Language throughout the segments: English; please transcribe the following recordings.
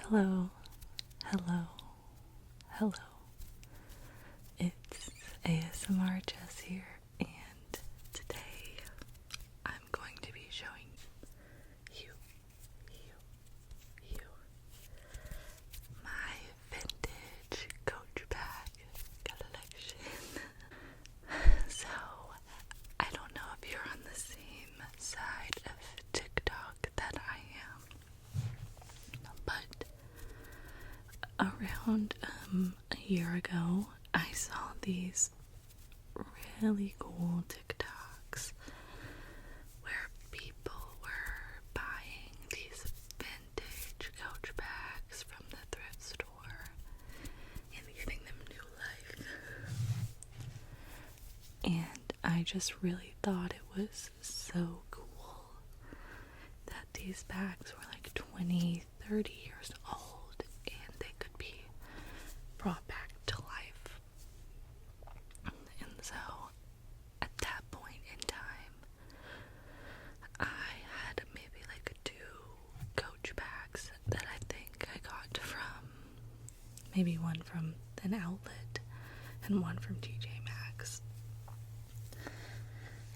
Hello, hello, hello. It's ASMR Jess here, and today I'm going to be showing you my vintage Coach bag collection. So, I don't know if you're on the same side of TikTok that I am, but around a year ago, I saw these really cool TikToks where people were buying these vintage Coach bags from the thrift store and giving them new life. And I just really thought it was so cool that these bags were like 20, 30 years old and they could be brought back to life. And so at that point in time, I had maybe like two Coach bags that I think I got from maybe one from an outlet and one from TJ Maxx.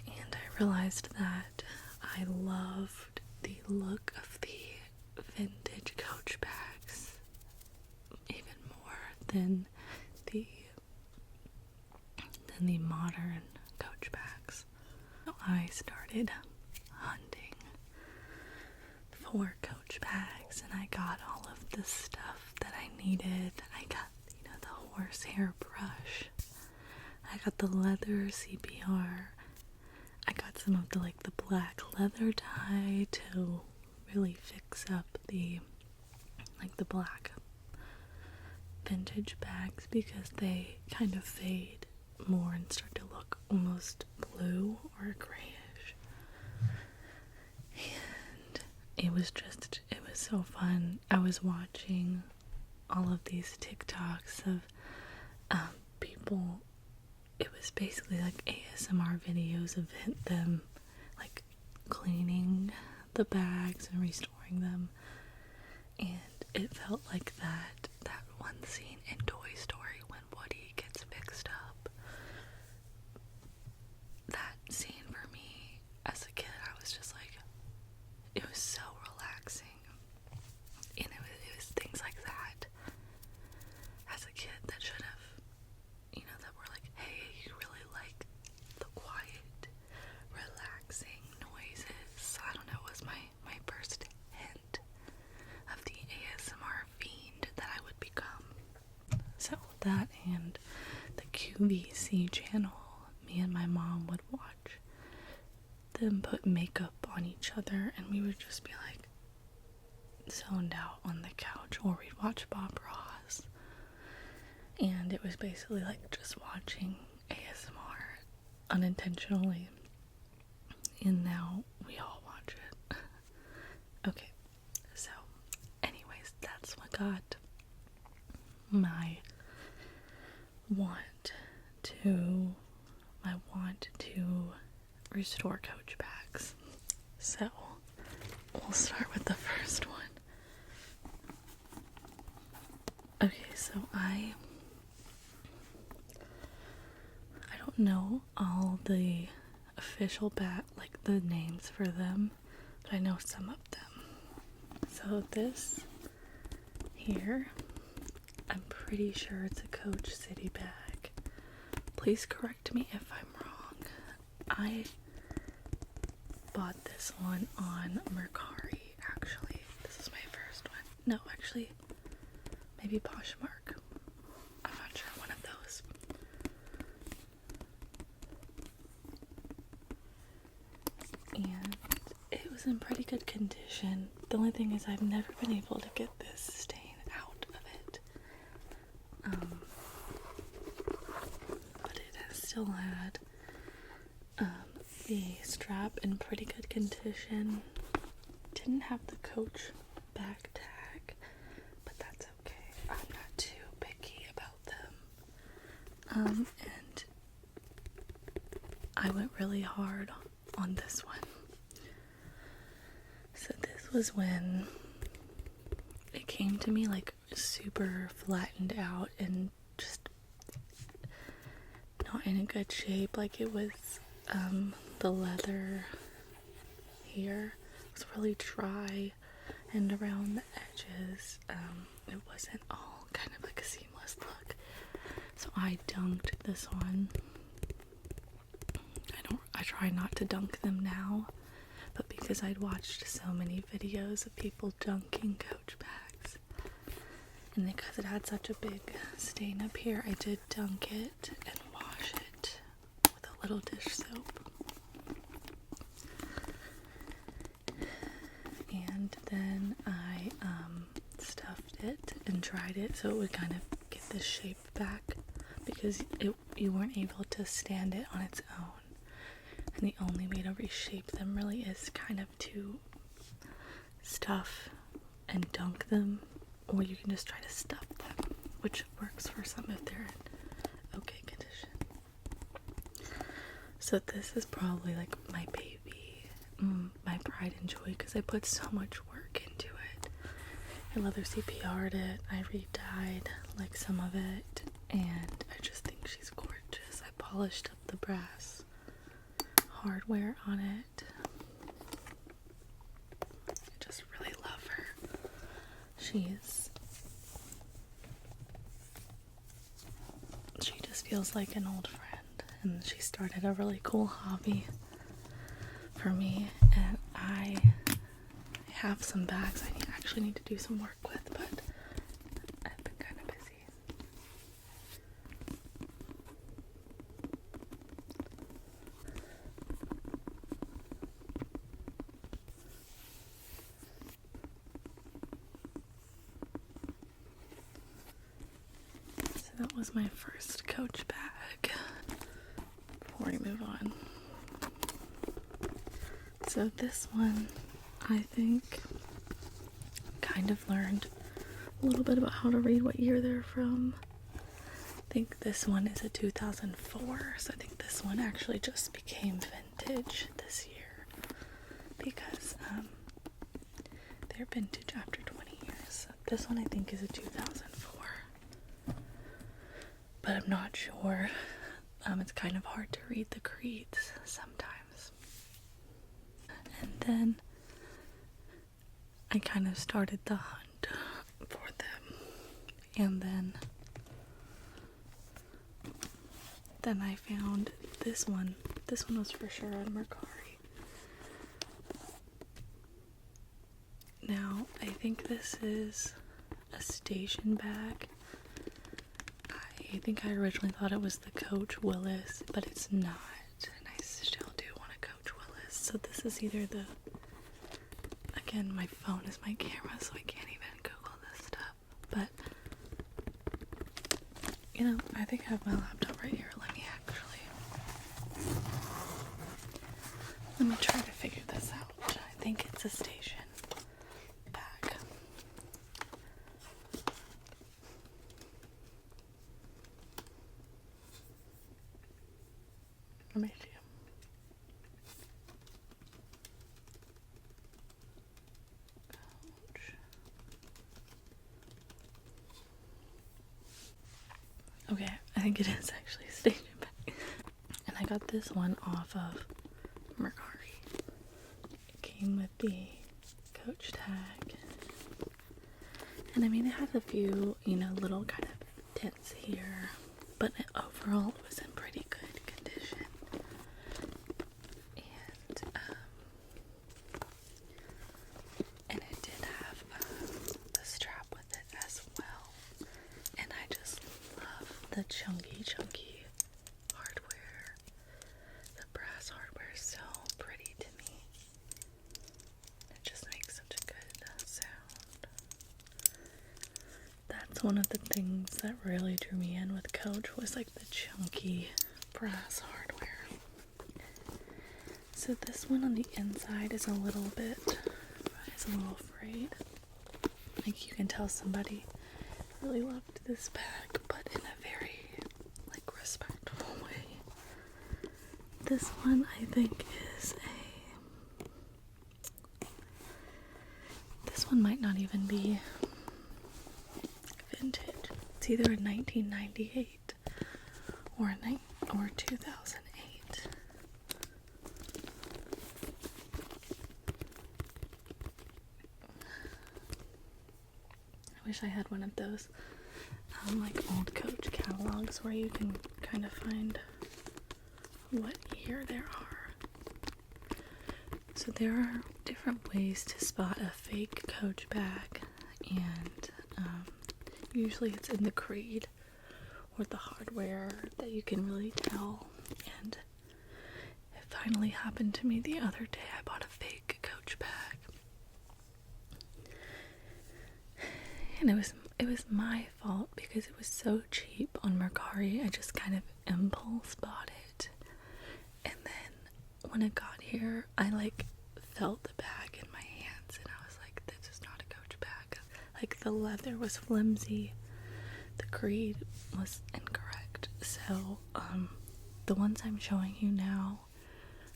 And I realized that I loved the look of the vintage Coach bags even more than the modern Coach bags. So I started hunting for Coach bags, and I got all of the stuff that I needed. I got, the horsehair brush. I got the leather CPR. I got some of the black leather dye to really fix up the black vintage bags because they kind of fade more and start to look almost blue or grayish. And it was so fun. I was watching all of these TikToks of people. It was basically like ASMR videos of them like cleaning the bags and restoring them. And it felt like that one scene in Toy Story when Woody gets fixed up. That scene for me as a kid, I was just like, it was so relaxing. And it was things like that as a kid that should have, that were like, hey, you really like the quiet, relaxing noises. I don't know, it was my first hint of the ASMR fiend that I would become. So that and the QVC channel, me and my mom would watch them put makeup on each other, and we would just be like zoned out on the couch, or we'd watch Bob Ross. And it was basically like just watching ASMR unintentionally. And now we all watch it. Okay, so anyways, that's what got my want to restore Coach bags. So we'll start with the first one. Okay, so I don't know all the official the names for them, but I know some of them. So this here, I'm pretty sure it's a Coach City bag. Please correct me if I'm wrong. I bought this one on Mercari, actually. This is my first one. No, actually, maybe Poshmark. I'm not sure, one of those. And it was in pretty good condition. The only thing is I've never been able to get this stain out of it. But it has still had the strap in pretty good condition. Didn't have the Coach back tag, but that's okay. I'm not too picky about them. And I went really hard on this one. So this was when it came came to me like super flattened out and just not in a good shape. Like it was the leather here was really dry, and around the edges it wasn't all kind of like a seamless look. So I dunked this one. I try not to dunk them now, but because I'd watched so many videos of people dunking Coach bags, and because it had such a big stain up here, I did dunk it and wash it with a little dish soap. And then I stuffed it and dried it so it would kind of get the shape back, because you weren't able to stand it on its own. And the only way to reshape them really is kind of to stuff and dunk them, or you can just try to stuff them, which works for some if they're in okay condition. So this is probably like my baby, my pride and joy, because I put so much work into it. I leather CPR'd it, I re-dyed like some of it, and I just think she's gorgeous. I polished up the brass hardware on it. I just really love her. She just feels like an old friend, and she started a really cool hobby for me, and I have some bags I actually need to do some work with, but I've been kind of busy. So that was my first Coach bag. Before we move on. So this one, I think, kind of learned a little bit about how to read what year they're from. I think this one is a 2004, so I think this one actually just became vintage this year, because they're vintage after 20 years. So this one I think is a 2004, but I'm not sure. It's kind of hard to read the creeds sometimes. And then I kind of started the hunt for them, and then I found this one. This one was for sure on Mercari. Now I think this is a station bag. I think I originally thought it was the Coach Willis, but it's not, and I still do want a Coach Willis. So this is either the, again, my phone is my camera, so I can't even Google this stuff, but, you know, I think I have my laptop right here. Let me try to figure this out. I think it's a station bag. Let me see. Okay, I think it is actually a station bag. And I got this one off of Mercari. It came with the Coach tag. And I mean, it had a few, you know, little kind of dents here, but overall it was in pretty good condition. And it did have the strap with it as well. And I just love the chunky hardware. The brass hardware is so pretty to me. It just makes such a good sound. That's one of the things that really drew me in with Coach, was like the chunky brass hardware. So this one on the inside is a little frayed. Like, you can tell somebody really loved this bag, but in a very, like, respectful way. This one, I think, this one might not even be vintage. It's either a 1998 or 2008. I wish I had one of those like old Coach catalogs where you can kind of find what year there are. So there are different ways to spot a fake Coach bag, and usually it's in the creed or the hardware that you can really tell. And it finally happened to me the other day. I bought a fake Coach bag, and it was my fault because it was so cheap on Mercari. I just kind of impulse bought it, and then when it got here, I like felt the bag in my hands, and I was like, this is not a Coach bag. Like, the leather was flimsy, the creed was incorrect. So the ones I'm showing you now,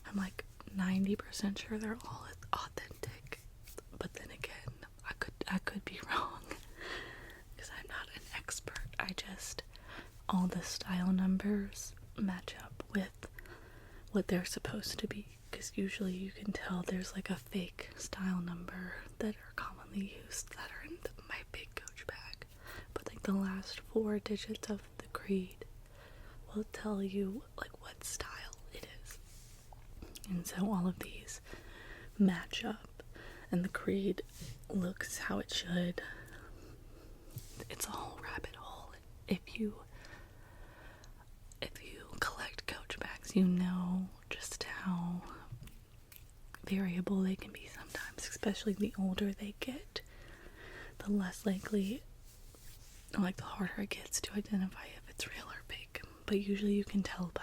I'm like 90% sure they're all authentic, but then again, I could be wrong because I'm not an expert. I just, all the style numbers match up with what they're supposed to be, because usually you can tell there's like a fake style number that are commonly used that are in my big Coach bag, but like the last 4 digits of the creed will tell you like what style it is. And so all of these match up, and the creed looks how it should. It's a whole rabbit hole. If you collect Coach bags, you know just how variable they can be sometimes, especially the older they get, the less likely, like the harder it gets to identify if it's real or fake. But usually you can tell by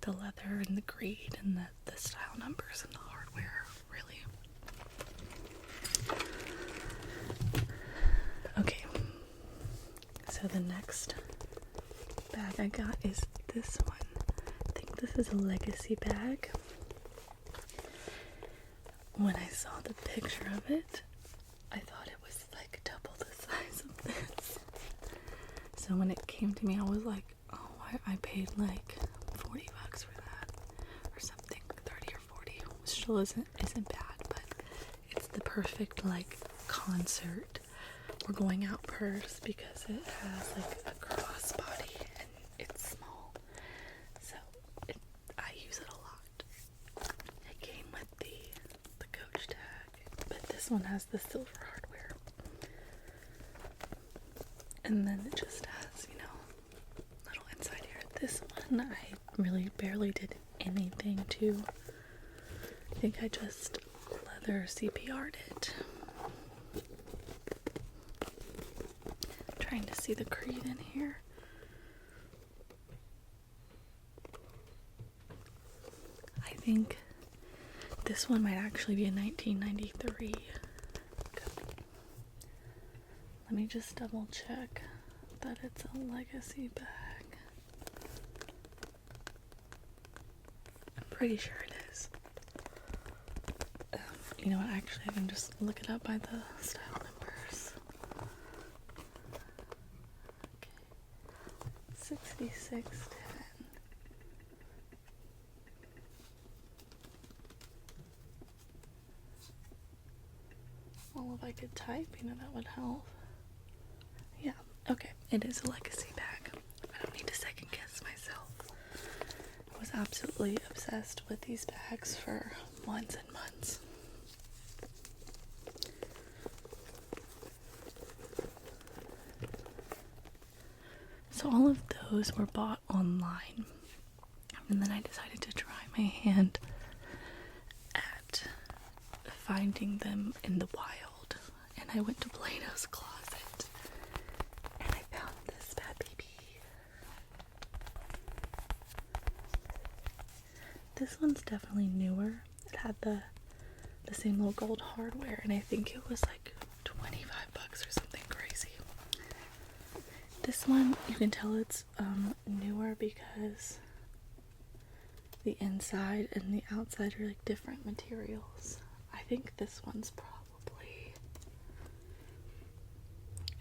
the leather and the creed and the style numbers and the hardware, really. Okay, so the next bag I got is this one. I think this is a legacy bag. When I saw the picture of it, I thought it was like double the size of this. So when it came to me, I was like, oh, I paid like $40 for that or something, 30 or 40, which still isn't bad, but it's the perfect like concert or going out purse because it has like a crossbody and it's small, so I use it a lot. It came with the Coach tag, but this one has the silver hardware, and then it just has, little inside here. This one I really barely did anything to. I think I just leather CPR'd it. Trying to see the creed in here. I think this one might actually be a 1993. Let me just double check that it's a legacy bag. I'm pretty sure it is. You know what, actually I can just look it up by the style numbers. 6610. Well, if I could type, that would help. Yeah, okay, it is a legacy bag. I don't need to second guess myself. I was absolutely obsessed with these bags for months and months. So all of those were bought online, and then I decided to try my hand at finding them in the wild, and I went to Plato's Closet, and I found this bad baby. This one's definitely newer. It had the same little gold hardware, and I think it was like $25 or something crazy. This one, you can tell it's newer because the inside and the outside are like different materials. I think this one's probably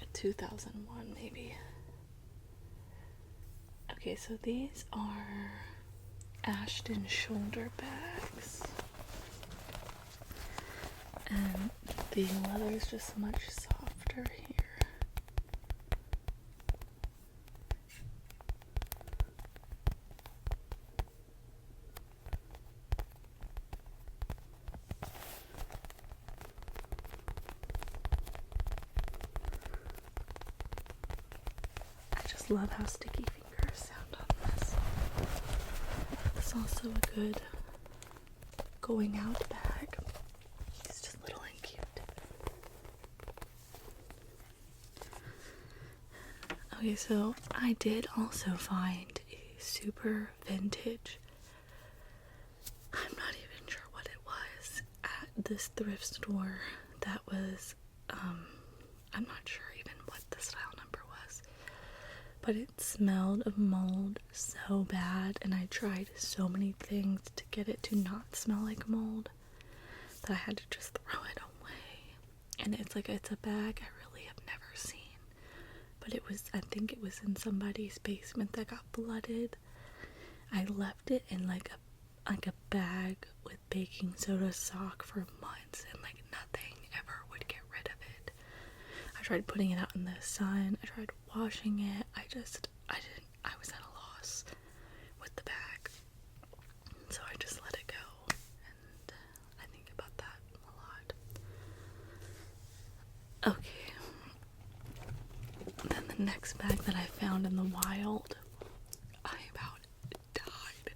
a 2001 maybe. Okay, so these are Ashton shoulder bags. And the leather is just much softer here. I just love how sticky fingers sound on this. It's also a good going out bag. It's just little and cute. Okay, so I did also find a super vintage, I'm not even sure what it was, at this thrift store that was, I'm not sure even what the style number was, but it smelled of mold so bad, and I tried so many things to get it to not smell like mold that I had to just throw it away. And it's a bag I really have never seen, but I think it was in somebody's basement that got flooded. I left it in like a bag with baking soda sock for months, and like nothing ever would get rid of it. I tried putting it out in the sun, I tried washing it, I was at a loss with the bag, so I just let it go, and I think about that a lot. Okay, then the next bag that I found in the wild, I about died.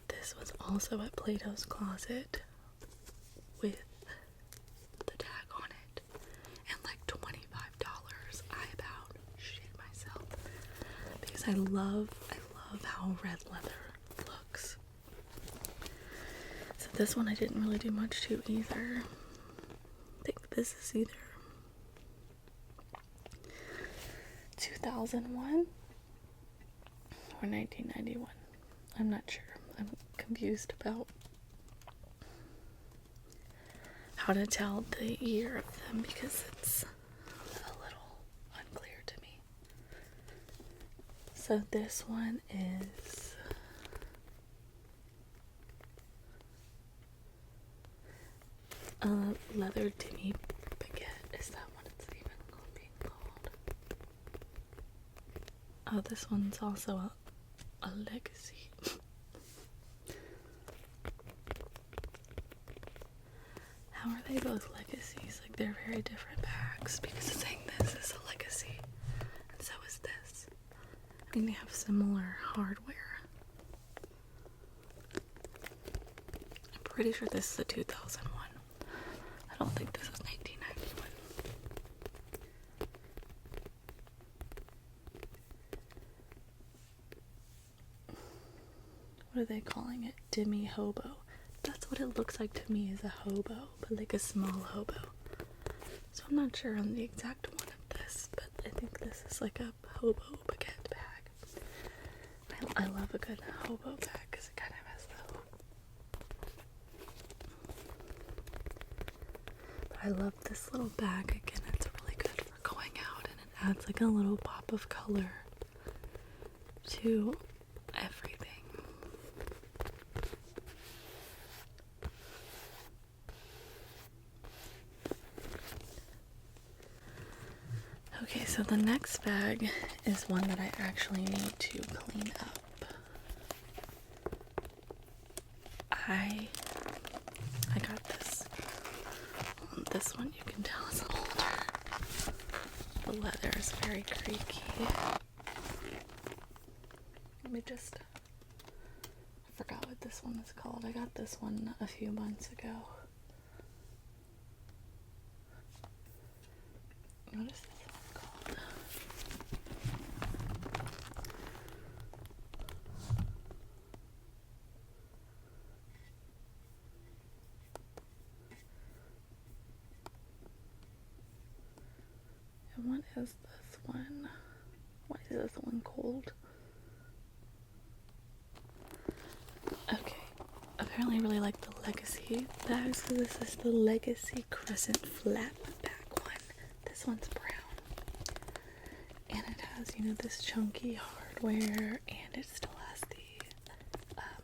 This was also at Plato's Closet with the tag on it and like $25. I about shit myself because I love how red leather looks. So this one I didn't really do much to either. I think this is either 2001 or 1991. I'm not sure. I'm confused about how to tell the year of them because it's a little unclear to me. So this one is a leather demi baguette. Is that what it's even being called? Oh, this one's also a legacy. How are they both legacies? Like, they're very different bags because it's saying this is a legacy and so is this. I mean, they have similar hardware. I'm pretty sure this is a 2001. I don't think this is 1991. What are they calling it? Demi hobo. That's what it looks like to me, is a hobo, but like a small hobo. So I'm not sure on the exact one of this, but I think this is like a hobo baguette bag. I love a good hobo bag because it kind of has the hope. But I love this little bag. Again, it's really good for going out, and it adds like a little pop of color to everything. Okay, so the next bag is one that I actually need to clean up. I got this. This one you can tell is older. The leather is very creaky. Let me just, I forgot what this one is called. I got this one a few months ago. What is this one called? And what is this one? What is this one called? Okay. Apparently I really like the Legacy bags, so this is the Legacy Crescent Flap back one. This one's brown. And it has, you know, this chunky hardware, and it still has the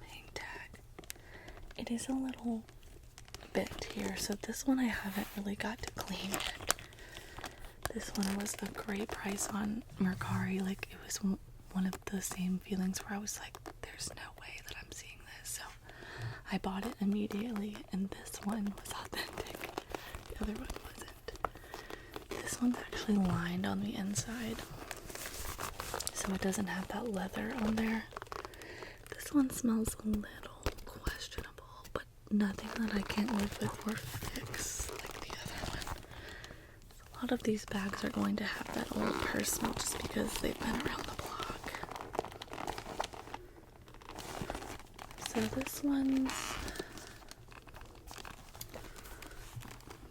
hang tag. It is a little bent here, so this one I haven't really got to clean yet. This one was a great price on Mercari. Like, it was one of the same feelings where I was like, there's no way that I'm seeing this. So I bought it immediately, and this one was authentic. The other one wasn't. This one's actually lined on the inside, so it doesn't have that leather on there. This one smells a little questionable, but nothing that I can't live with or fix like the other one. A lot of these bags are going to have that old purse smell just because they've been around the block. So this one's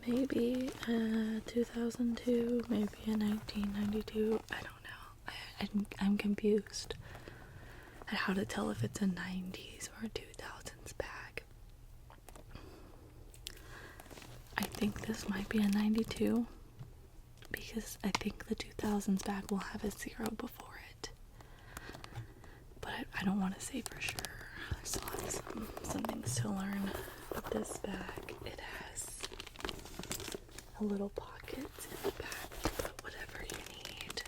maybe a 2002, maybe a 1992. I don't know. I'm confused at how to tell if it's a 90s or a 2000s bag. I think this might be a 92 because I think the 2000s bag will have a 0 before it. But I don't want to say for sure. I still have some things to learn. But this bag, it has a little pockets in the back to put whatever you need.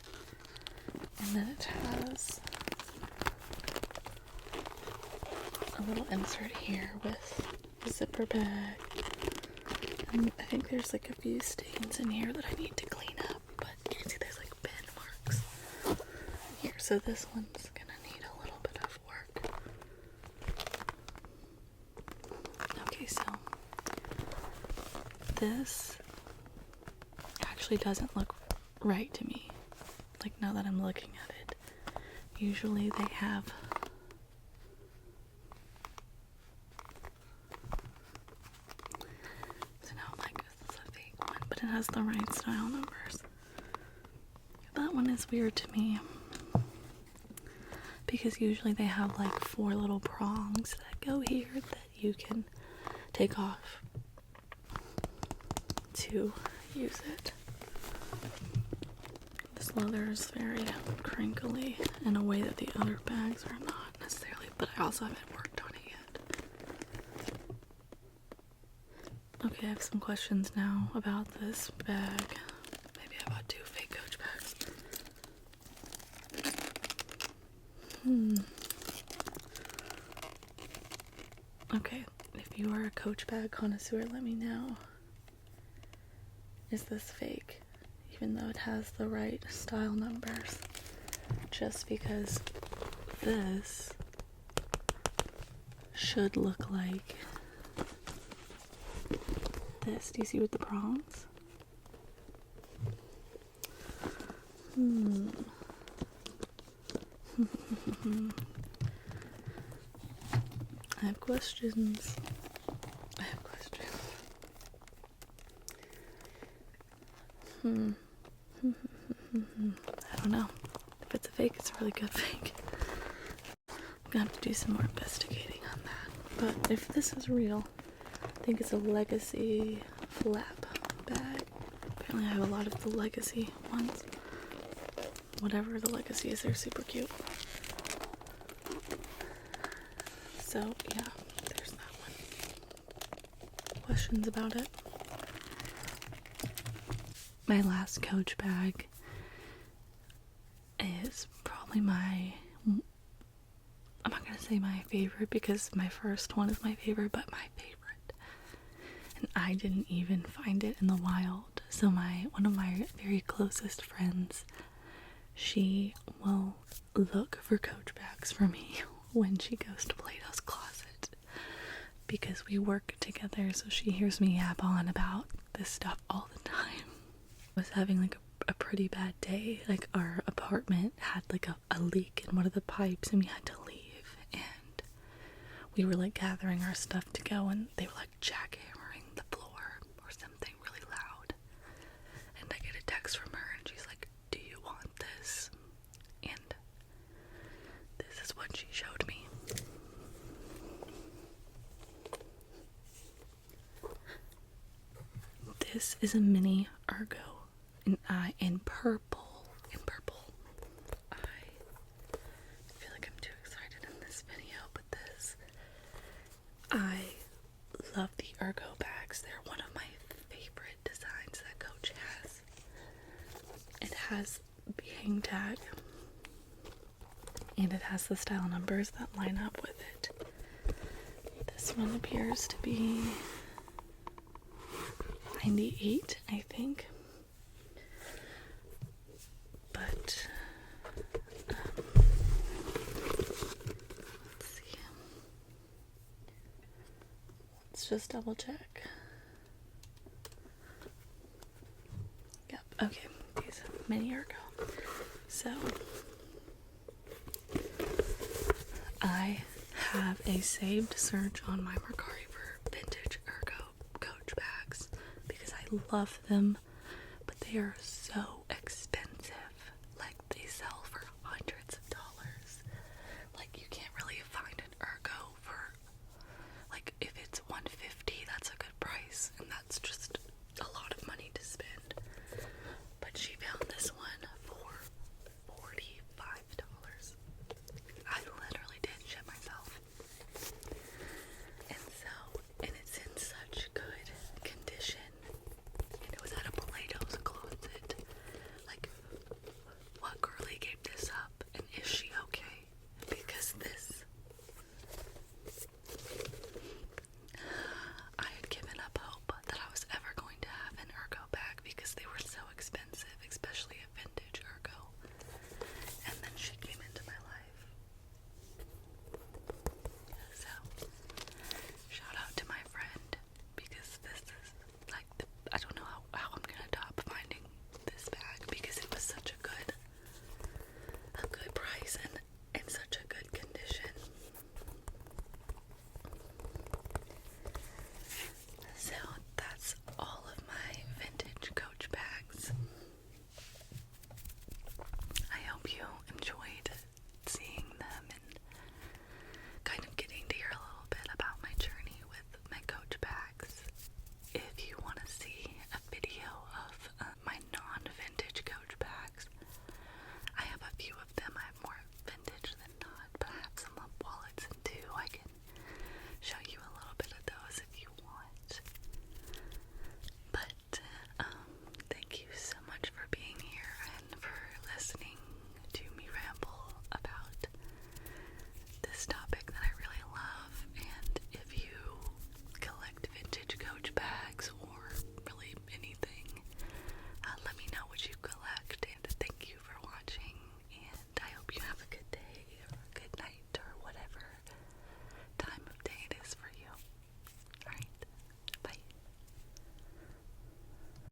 And then it has a little insert here with a zipper bag. And I think there's like a few stains in here that I need to clean up, but you can see there's like pen marks here. So this one's gonna need a little bit of work. Okay, so this actually doesn't look right to me. Like, now that I'm looking at it, usually they have but it has the right style numbers. That one is weird to me because usually they have like 4 little prongs that go here that you can take off to use it. This leather is very crinkly in a way that the other bags are not necessarily, but I also haven't worked on it yet. Okay, I have some questions now about this bag. Maybe I bought 2 fake Coach bags. Okay, if you are a Coach bag connoisseur, let me know. Is this fake? Even though it has the right style numbers. Just because this should look like this. Do you see with the prongs? I have questions. I don't know. If it's a fake, it's a really good fake. I'm gonna have to do some more investigating on that. But if this is real, I think it's a Legacy flap bag. Apparently I have a lot of the Legacy ones. Whatever the Legacy is, they're super cute. So yeah, there's that one. Questions about it? My last Coach bag is probably I'm not gonna say my favorite because my first one is my favorite, but my favorite. And I didn't even find it in the wild. So one of my very closest friends, she will look for Coach bags for me when she goes to Plato's Closet because we work together, so she hears me yap on about this stuff all the time. I was having like a pretty bad day. Like, our apartment had like a leak in one of the pipes and we had to leave, and we were like gathering our stuff to go, and they were like jackhammering the floor or something really loud, and I get a text from her and she's like, do you want this? And this is what she showed me. This is a mini Ergo in purple. Ergo bags. They're one of my favorite designs that Coach has. It has the hang tag, and it has the style numbers that line up with it. This one appears to be 98, I think. But let's see. Let's just double check. Yep, okay. These mini Ergo. So I have a saved search on my Mercari for vintage Ergo Coach bags because I love them, but they are so expensive.